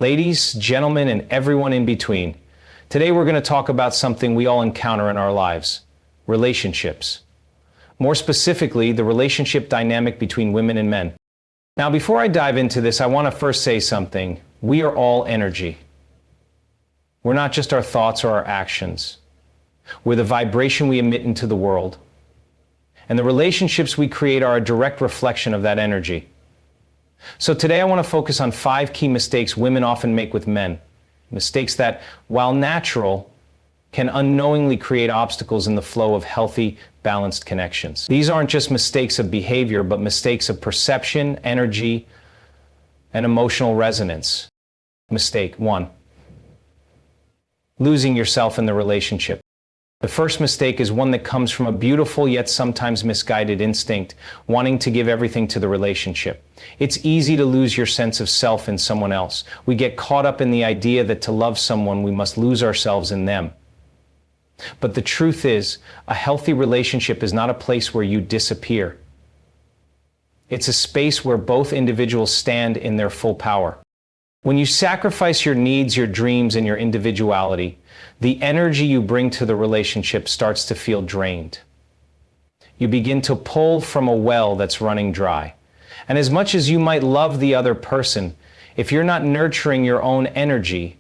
Ladies, gentlemen, and everyone in between, today we're going to talk about something we all encounter in our lives: relationships. More specifically, the relationship dynamic between women and men. Now, before I dive into this, I want to first say something. We are all energy. We're not just our thoughts or our actions. We're the vibration we emit into the world. And the relationships we create are a direct reflection of that energy. So today I want to focus on 5 key mistakes women often make with men. Mistakes that, while natural, can unknowingly create obstacles in the flow of healthy, balanced connections. These aren't just mistakes of behavior, but mistakes of perception, energy, and emotional resonance. Mistake 1. Losing yourself in the relationship. The first mistake is one that comes from a beautiful yet sometimes misguided instinct, wanting to give everything to the relationship. It's easy to lose your sense of self in someone else. We get caught up in the idea that to love someone, we must lose ourselves in them. But the truth is, a healthy relationship is not a place where you disappear. It's a space where both individuals stand in their full power. When you sacrifice your needs, your dreams, and your individuality, the energy you bring to the relationship starts to feel drained. You begin to pull from a well that's running dry. And as much as you might love the other person, if you're not nurturing your own energy,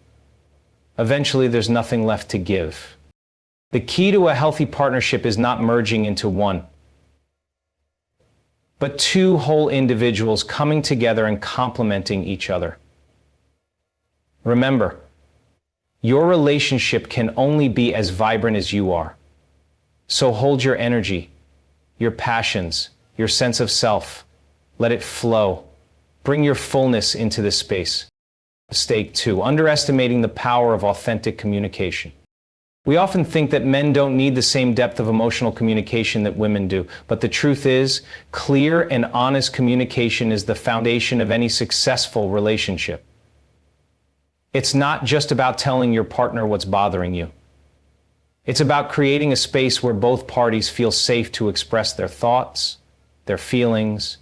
eventually there's nothing left to give. The key to a healthy partnership is not merging into one, but 2 whole individuals coming together and complementing each other. Remember, your relationship can only be as vibrant as you are. So hold your energy, your passions, your sense of self. Let it flow. Bring your fullness into this space. Mistake 2. Underestimating the power of authentic communication. We often think that men don't need the same depth of emotional communication that women do, but the truth is, clear and honest communication is the foundation of any successful relationship. It's not just about telling your partner what's bothering you. It's about creating a space where both parties feel safe to express their thoughts, their feelings,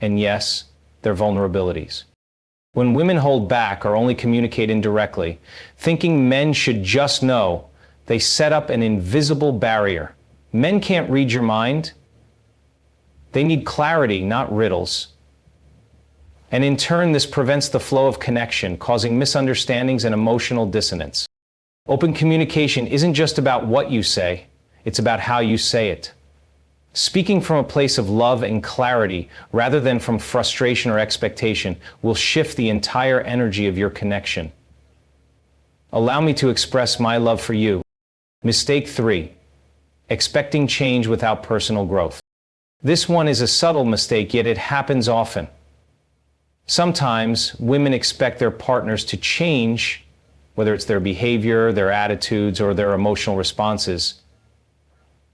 and yes, their vulnerabilities. When women hold back or only communicate indirectly, thinking men should just know, they set up an invisible barrier. Men can't read your mind. They need clarity, not riddles. And in turn, this prevents the flow of connection, causing misunderstandings and emotional dissonance. Open communication isn't just about what you say, it's about how you say it. Speaking from a place of love and clarity, rather than from frustration or expectation, will shift the entire energy of your connection. Allow me to express my love for you. Mistake 3. Expecting change without personal growth. This one is a subtle mistake, yet it happens often. Sometimes women expect their partners to change, whether it's their behavior, their attitudes, or their emotional responses,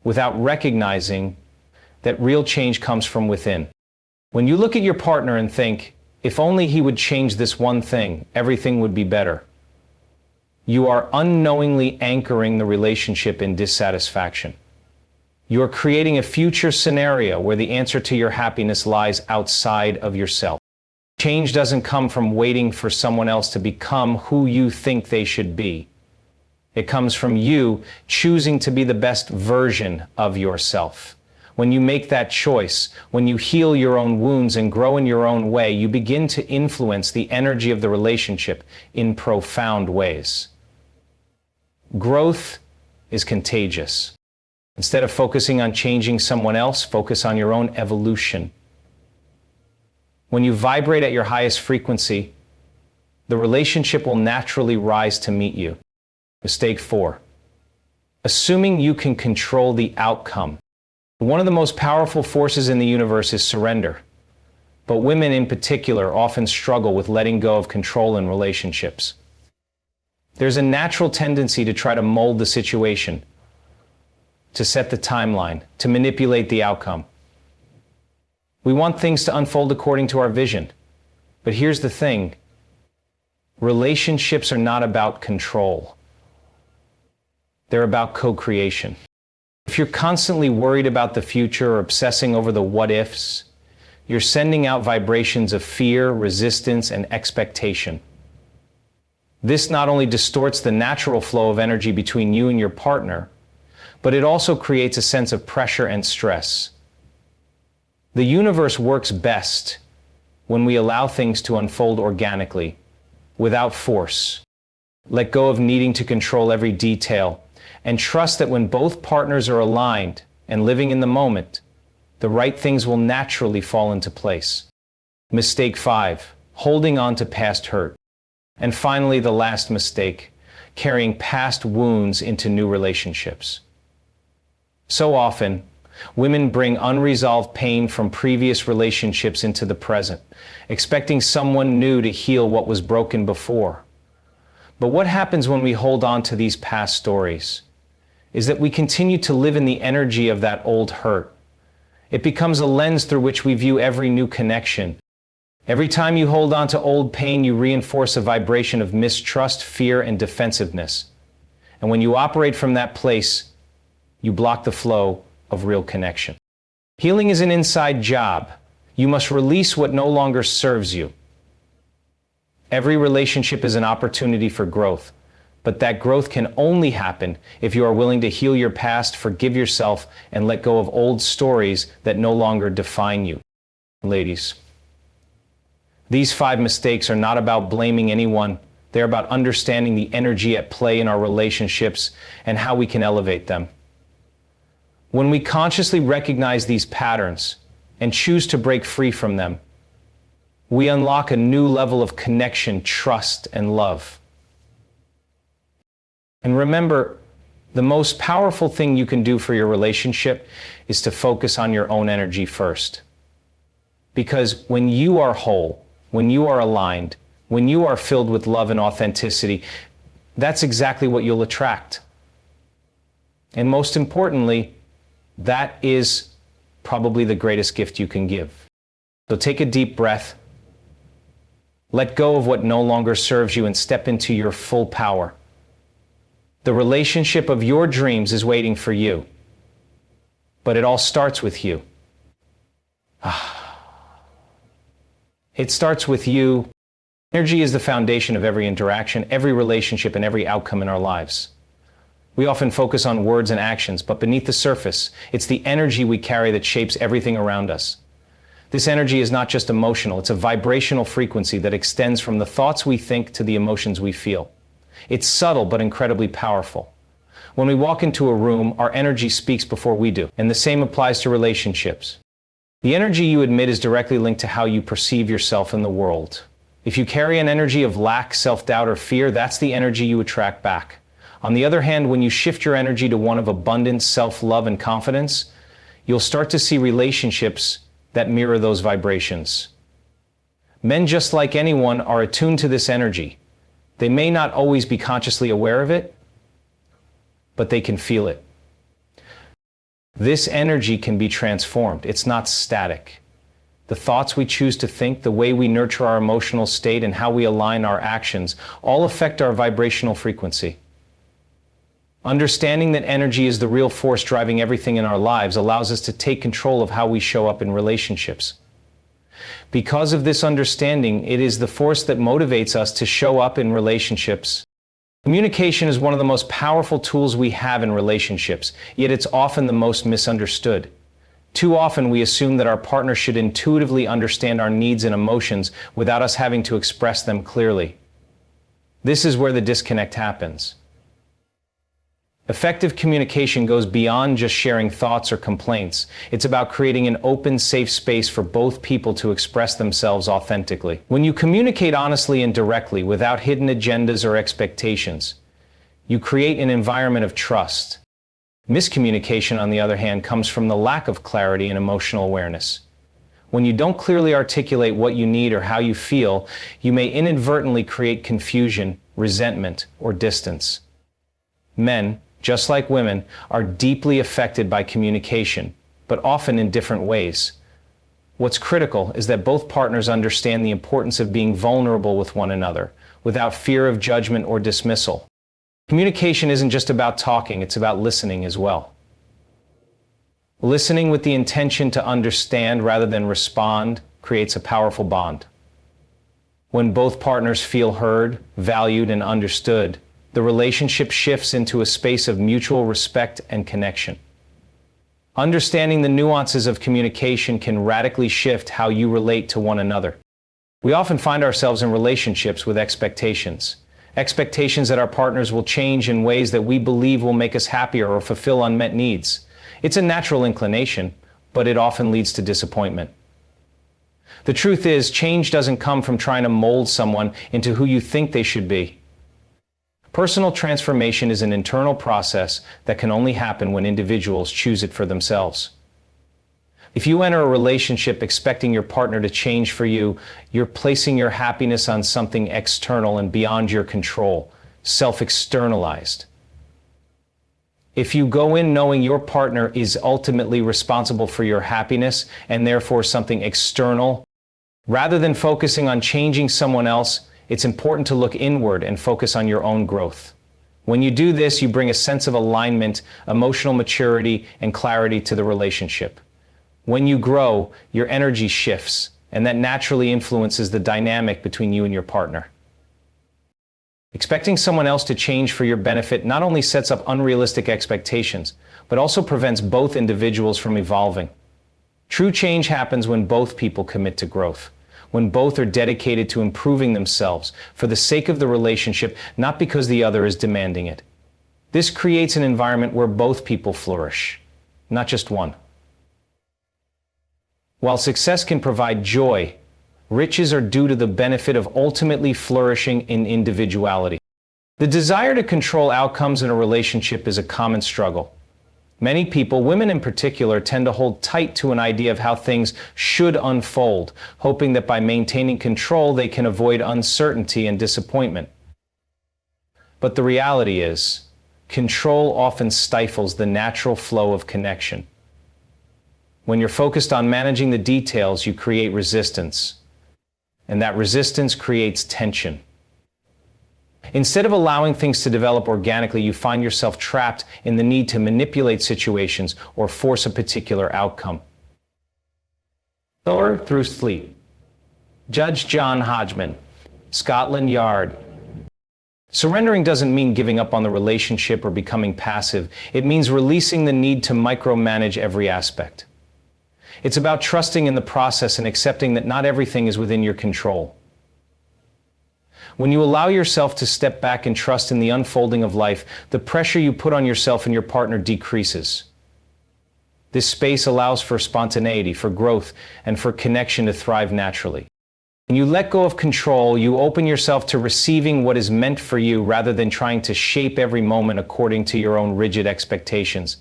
without recognizing that real change comes from within. When you look at your partner and think, if only he would change this one thing, everything would be better, you are unknowingly anchoring the relationship in dissatisfaction. You are creating a future scenario where the answer to your happiness lies outside of yourself. Change doesn't come from waiting for someone else to become who you think they should be. It comes from you choosing to be the best version of yourself. When you make that choice, when you heal your own wounds and grow in your own way, you begin to influence the energy of the relationship in profound ways. Growth is contagious. Instead of focusing on changing someone else, focus on your own evolution. When you vibrate at your highest frequency, the relationship will naturally rise to meet you. Mistake 4. Assuming you can control the outcome. One of the most powerful forces in the universe is surrender. But women in particular often struggle with letting go of control in relationships. There's a natural tendency to try to mold the situation, to set the timeline, to manipulate the outcome. We want things to unfold according to our vision. But here's the thing. Relationships are not about control. They're about co-creation. If you're constantly worried about the future or obsessing over the what-ifs, you're sending out vibrations of fear, resistance, and expectation. This not only distorts the natural flow of energy between you and your partner, but it also creates a sense of pressure and stress. The universe works best when we allow things to unfold organically, without force. Let go of needing to control every detail, and trust that when both partners are aligned and living in the moment, the right things will naturally fall into place. Mistake 5, holding on to past hurt. And finally, the last mistake, carrying past wounds into new relationships. So often, women bring unresolved pain from previous relationships into the present, expecting someone new to heal what was broken before. But what happens when we hold on to these past stories is that we continue to live in the energy of that old hurt. It becomes a lens through which we view every new connection. Every time you hold on to old pain, you reinforce a vibration of mistrust, fear, and defensiveness. And when you operate from that place, you block the flow of real connection. Healing is an inside job. You must release what no longer serves you. Every relationship is an opportunity for growth, but that growth can only happen if you are willing to heal your past, forgive yourself, and let go of old stories that no longer define you. Ladies, these 5 mistakes are not about blaming anyone. They're about understanding the energy at play in our relationships and how we can elevate them. When we consciously recognize these patterns and choose to break free from them, we unlock a new level of connection, trust, and love. And remember, the most powerful thing you can do for your relationship is to focus on your own energy first. Because when you are whole, when you are aligned, when you are filled with love and authenticity, that's exactly what you'll attract. And most importantly, that is probably the greatest gift you can give. So take a deep breath. Let go of what no longer serves you and step into your full power. The relationship of your dreams is waiting for you. But it all starts with you. It starts with you. Energy is the foundation of every interaction, every relationship, and every outcome in our lives. We often focus on words and actions, but beneath the surface, it's the energy we carry that shapes everything around us. This energy is not just emotional, it's a vibrational frequency that extends from the thoughts we think to the emotions we feel. It's subtle but incredibly powerful. When we walk into a room, our energy speaks before we do, and the same applies to relationships. The energy you emit is directly linked to how you perceive yourself in the world. If you carry an energy of lack, self-doubt, or fear, that's the energy you attract back. On the other hand, when you shift your energy to one of abundance, self-love, and confidence, you'll start to see relationships that mirror those vibrations. Men, just like anyone, are attuned to this energy. They may not always be consciously aware of it, but they can feel it. This energy can be transformed. It's not static. The thoughts we choose to think, the way we nurture our emotional state, and how we align our actions all affect our vibrational frequency. Understanding that energy is the real force driving everything in our lives allows us to take control of how we show up in relationships. Because of this understanding, it is the force that motivates us to show up in relationships. Communication is one of the most powerful tools we have in relationships, yet it's often the most misunderstood. Too often we assume that our partner should intuitively understand our needs and emotions without us having to express them clearly. This is where the disconnect happens. Effective communication goes beyond just sharing thoughts or complaints. It's about creating an open, safe space for both people to express themselves authentically. When you communicate honestly and directly, without hidden agendas or expectations, you create an environment of trust. Miscommunication, on the other hand, comes from the lack of clarity and emotional awareness. When you don't clearly articulate what you need or how you feel, you may inadvertently create confusion, resentment, or distance. Men, just like women, are deeply affected by communication, but often in different ways. What's critical is that both partners understand the importance of being vulnerable with one another, without fear of judgment or dismissal. Communication isn't just about talking, it's about listening as well. Listening with the intention to understand rather than respond creates a powerful bond. When both partners feel heard, valued, and understood, the relationship shifts into a space of mutual respect and connection. Understanding the nuances of communication can radically shift how you relate to one another. We often find ourselves in relationships with expectations. Expectations that our partners will change in ways that we believe will make us happier or fulfill unmet needs. It's a natural inclination, but it often leads to disappointment. The truth is, change doesn't come from trying to mold someone into who you think they should be. Personal transformation is an internal process that can only happen when individuals choose it for themselves. If you enter a relationship expecting your partner to change for you, you're placing your happiness on something external and beyond your control, self-externalized. If you go in knowing your partner is ultimately responsible for your happiness and therefore something external, rather than focusing on changing someone else, it's important to look inward and focus on your own growth. When you do this, you bring a sense of alignment, emotional maturity, and clarity to the relationship. When you grow, your energy shifts, and that naturally influences the dynamic between you and your partner. Expecting someone else to change for your benefit not only sets up unrealistic expectations, but also prevents both individuals from evolving. True change happens when both people commit to growth, when both are dedicated to improving themselves for the sake of the relationship, not because the other is demanding it. This creates an environment where both people flourish, not just one. While success can provide joy, riches are due to the benefit of ultimately flourishing in individuality. The desire to control outcomes in a relationship is a common struggle. Many people, women in particular, tend to hold tight to an idea of how things should unfold, hoping that by maintaining control they can avoid uncertainty and disappointment. But the reality is, control often stifles the natural flow of connection. When you're focused on managing the details, you create resistance, and that resistance creates tension. Instead of allowing things to develop organically, you find yourself trapped in the need to manipulate situations or force a particular outcome. Through sleep. Judge John Hodgman, Scotland Yard. Surrendering doesn't mean giving up on the relationship or becoming passive. It means releasing the need to micromanage every aspect. It's about trusting in the process and accepting that not everything is within your control. When you allow yourself to step back and trust in the unfolding of life, the pressure you put on yourself and your partner decreases. This space allows for spontaneity, for growth, and for connection to thrive naturally. When you let go of control, you open yourself to receiving what is meant for you rather than trying to shape every moment according to your own rigid expectations.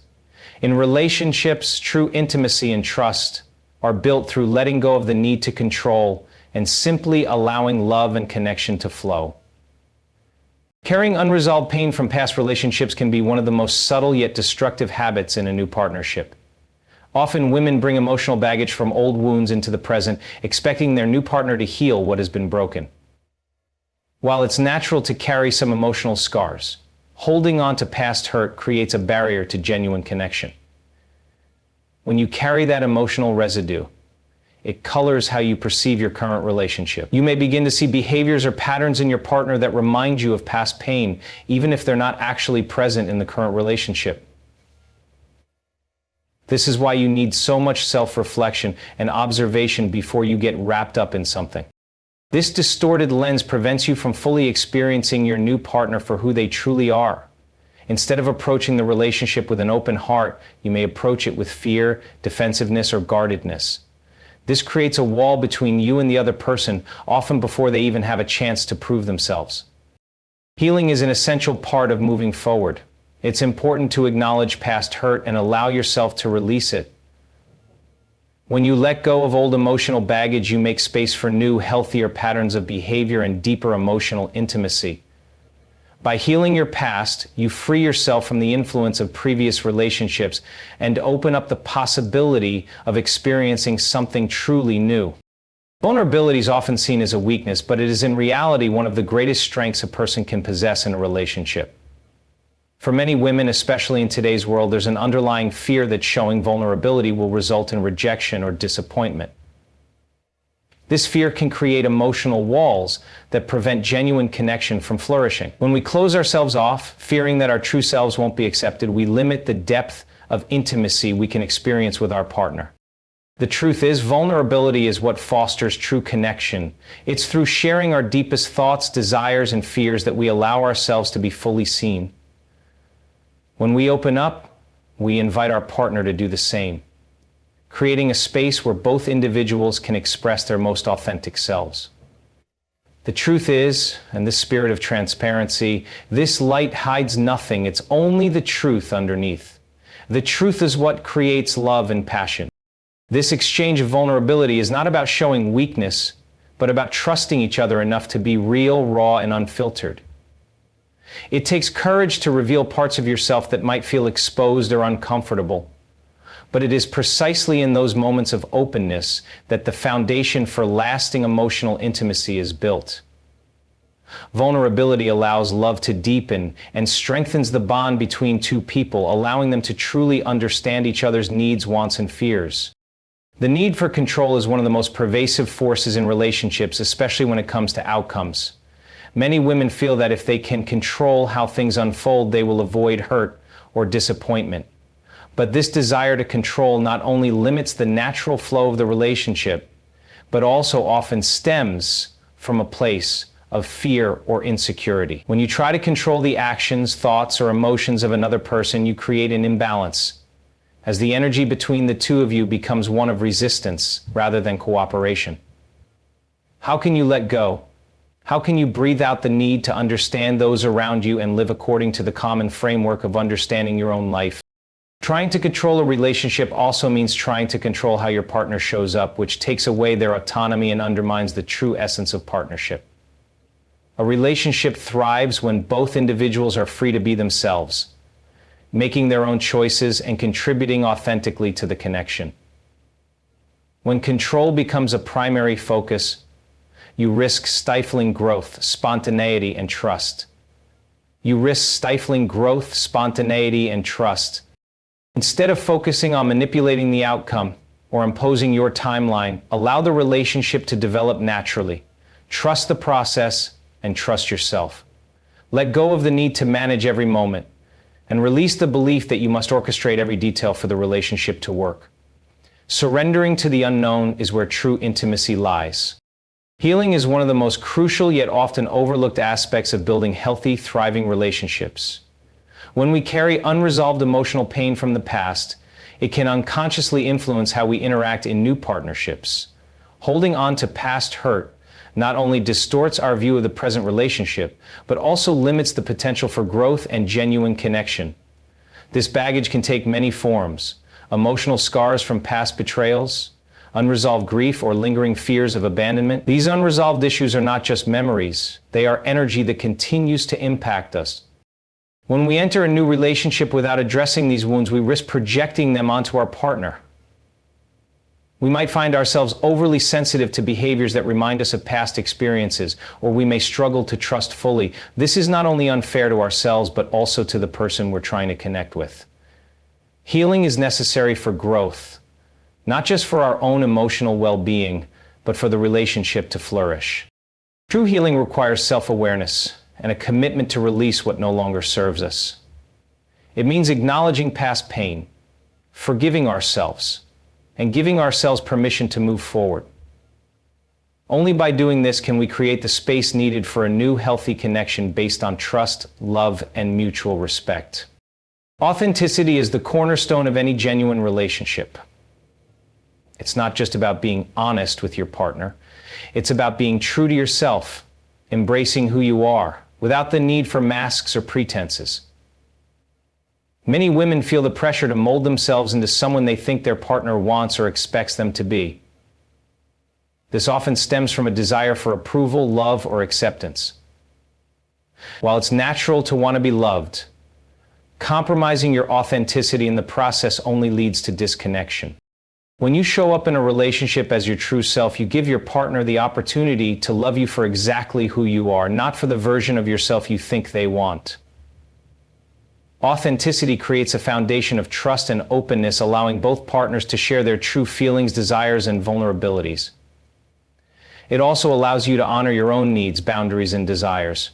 In relationships, true intimacy and trust are built through letting go of the need to control and simply allowing love and connection to flow. Carrying unresolved pain from past relationships can be one of the most subtle yet destructive habits in a new partnership. Often women bring emotional baggage from old wounds into the present, expecting their new partner to heal what has been broken. While it's natural to carry some emotional scars, holding on to past hurt creates a barrier to genuine connection. When you carry that emotional residue, it colors how you perceive your current relationship. You may begin to see behaviors or patterns in your partner that remind you of past pain, even if they're not actually present in the current relationship. This is why you need so much self-reflection and observation before you get wrapped up in something. This distorted lens prevents you from fully experiencing your new partner for who they truly are. Instead of approaching the relationship with an open heart, you may approach it with fear, defensiveness, or guardedness. This creates a wall between you and the other person, often before they even have a chance to prove themselves. Healing is an essential part of moving forward. It's important to acknowledge past hurt and allow yourself to release it. When you let go of old emotional baggage, you make space for new, healthier patterns of behavior and deeper emotional intimacy. By healing your past, you free yourself from the influence of previous relationships and open up the possibility of experiencing something truly new. Vulnerability is often seen as a weakness, but it is in reality one of the greatest strengths a person can possess in a relationship. For many women, especially in today's world, there's an underlying fear that showing vulnerability will result in rejection or disappointment. This fear can create emotional walls that prevent genuine connection from flourishing. When we close ourselves off, fearing that our true selves won't be accepted, we limit the depth of intimacy we can experience with our partner. The truth is, vulnerability is what fosters true connection. It's through sharing our deepest thoughts, desires, and fears that we allow ourselves to be fully seen. When we open up, we invite our partner to do the same, creating a space where both individuals can express their most authentic selves. The truth is, and this spirit of transparency, this light hides nothing. It's only the truth underneath. The truth is what creates love and passion. This exchange of vulnerability is not about showing weakness, but about trusting each other enough to be real, raw, and unfiltered. It takes courage to reveal parts of yourself that might feel exposed or uncomfortable, but it is precisely in those moments of openness that the foundation for lasting emotional intimacy is built. Vulnerability allows love to deepen and strengthens the bond between two people, allowing them to truly understand each other's needs, wants, and fears. The need for control is one of the most pervasive forces in relationships, especially when it comes to outcomes. Many women feel that if they can control how things unfold, they will avoid hurt or disappointment. But this desire to control not only limits the natural flow of the relationship, but also often stems from a place of fear or insecurity. When you try to control the actions, thoughts, or emotions of another person, you create an imbalance, as the energy between the two of you becomes one of resistance rather than cooperation. How can you let go? How can you breathe out the need to understand those around you and live according to the common framework of understanding your own life? Trying to control a relationship also means trying to control how your partner shows up, which takes away their autonomy and undermines the true essence of partnership. A relationship thrives when both individuals are free to be themselves, making their own choices and contributing authentically to the connection. When control becomes a primary focus, you risk stifling growth, spontaneity, and trust. You risk stifling growth, spontaneity, and trust. Instead of focusing on manipulating the outcome or imposing your timeline, allow the relationship to develop naturally. Trust the process and trust yourself. Let go of the need to manage every moment, and release the belief that you must orchestrate every detail for the relationship to work. Surrendering to the unknown is where true intimacy lies. Healing is one of the most crucial yet often overlooked aspects of building healthy, thriving relationships. When we carry unresolved emotional pain from the past, it can unconsciously influence how we interact in new partnerships. Holding on to past hurt not only distorts our view of the present relationship, but also limits the potential for growth and genuine connection. This baggage can take many forms: emotional scars from past betrayals, unresolved grief, or lingering fears of abandonment. These unresolved issues are not just memories, they are energy that continues to impact us. When we enter a new relationship without addressing these wounds, we risk projecting them onto our partner. We might find ourselves overly sensitive to behaviors that remind us of past experiences, or we may struggle to trust fully. This is not only unfair to ourselves, but also to the person we're trying to connect with. Healing is necessary for growth, not just for our own emotional well-being, but for the relationship to flourish. True healing requires self-awareness and a commitment to release what no longer serves us. It means acknowledging past pain, forgiving ourselves, and giving ourselves permission to move forward. Only by doing this can we create the space needed for a new, healthy connection based on trust, love, and mutual respect. Authenticity is the cornerstone of any genuine relationship. It's not just about being honest with your partner. It's about being true to yourself, embracing who you are, without the need for masks or pretenses. Many women feel the pressure to mold themselves into someone they think their partner wants or expects them to be. This often stems from a desire for approval, love, or acceptance. While it's natural to want to be loved, compromising your authenticity in the process only leads to disconnection. When you show up in a relationship as your true self, you give your partner the opportunity to love you for exactly who you are, not for the version of yourself you think they want. Authenticity creates a foundation of trust and openness, allowing both partners to share their true feelings, desires, and vulnerabilities. It also allows you to honor your own needs, boundaries, and desires,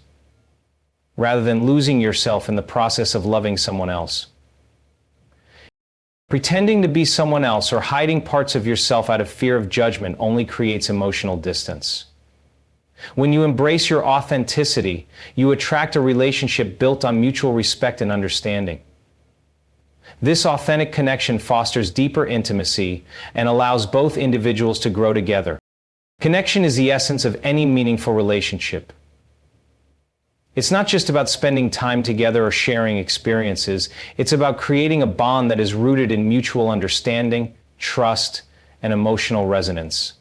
rather than losing yourself in the process of loving someone else. Pretending to be someone else or hiding parts of yourself out of fear of judgment only creates emotional distance. When you embrace your authenticity, you attract a relationship built on mutual respect and understanding. This authentic connection fosters deeper intimacy and allows both individuals to grow together. Connection is the essence of any meaningful relationship. It's not just about spending time together or sharing experiences. It's about creating a bond that is rooted in mutual understanding, trust, and emotional resonance.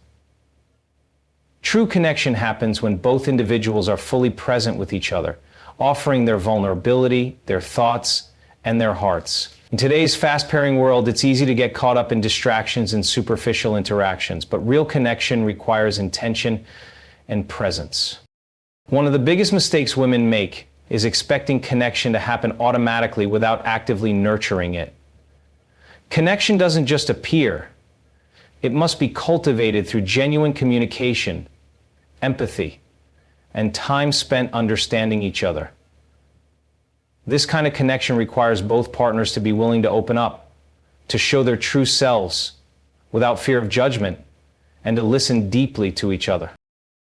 True connection happens when both individuals are fully present with each other, offering their vulnerability, their thoughts, and their hearts. In today's fast-paced world, it's easy to get caught up in distractions and superficial interactions, but real connection requires intention and presence. One of the biggest mistakes women make is expecting connection to happen automatically without actively nurturing it. Connection doesn't just appear. It must be cultivated through genuine communication, empathy, and time spent understanding each other. This kind of connection requires both partners to be willing to open up, to show their true selves without fear of judgment, and to listen deeply to each other.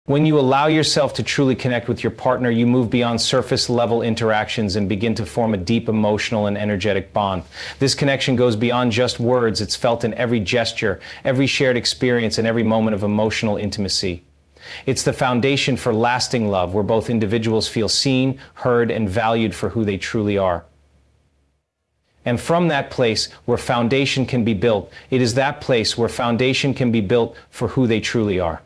When you allow yourself to truly connect with your partner, you move beyond surface-level interactions and begin to form a deep emotional and energetic bond. This connection goes beyond just words. It's felt in every gesture, every shared experience, and every moment of emotional intimacy. It's the foundation for lasting love, where both individuals feel seen, heard, and valued for who they truly are. And from that place where foundation can be built, it is that place where foundation can be built for who they truly are.